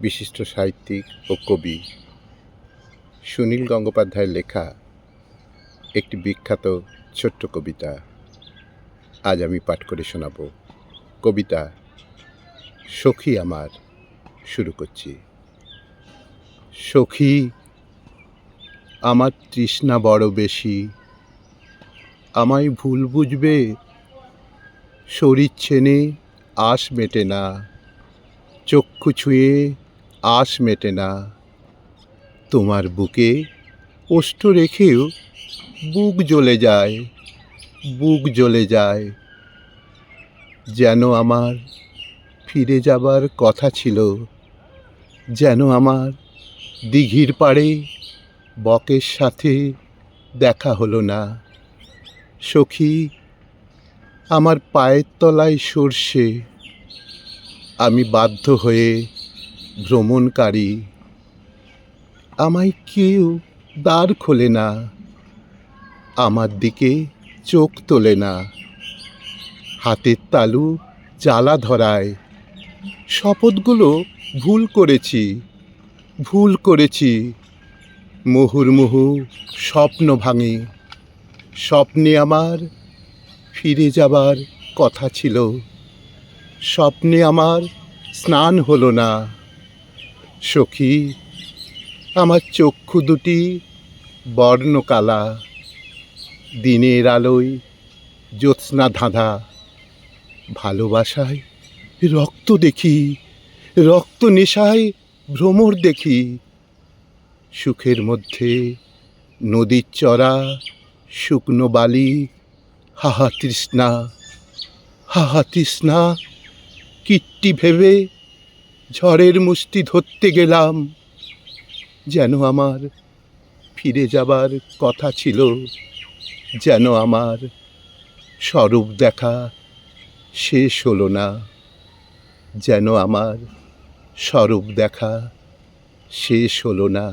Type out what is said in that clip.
বিশিষ্ট সাহিত্যিক ও কবি সুনীল গঙ্গোপাধ্যায়ের লেখা একটি বিখ্যাত ছোট্ট কবিতা আজ আমি পাঠ করে শোনাব। কবিতা সখী আমার। শুরু করছি। সখী আমার তৃষ্ণা বড় বেশি, আমায় ভুল বুঝবে, শরীর ছেনে আশ মেটে না, চক্ষু ছুঁয়ে আশ মেটে না, তোমার বুকে ওষ্ঠ রেখেও বুক জ্বলে যায়, বুক জ্বলে যায়। যেন আমার ফিরে যাবার কথা ছিল, যেন আমার দিঘির পাড়ে বকের সাথে দেখা হলো না। সখী আমার পায়ের তলায় সরষে, আমি বাধ্য হয়ে ভ্রমণকারী, আমায় কেউ দ্বার খোলে না, আমার দিকে চোখ তোলে না। হাতের তালু জ্বালা ধরায়, শপথগুলো ভুল করেছি, ভুল করেছি। মুহুর্মুহু স্বপ্ন ভাঙে, স্বপ্নে আমার ফিরে যাবার কথা ছিল, স্বপ্নে আমার স্নান হলো না। সখী আমার চক্ষু দুটি বর্ণকালা, দিনের আলোয় জ্যোৎস্না ধাঁধা। ভালোবাসায় রক্ত দেখি, রক্ত নেশায় ভ্রমর দেখি। সুখের মধ্যে নদীর চড়া শুকনো বালি, হাহা তৃষ্ণা, হাহা তৃষ্ণা। কীর্তি ভেবে ঝড়ের মুষ্টি ধরতে গেলাম, যেন আমার ফিরে যাবার কথা ছিল, যেন আমার স্বরূপ দেখা শেষ হলো না, যেন আমার স্বরূপ দেখা শেষ হলো না।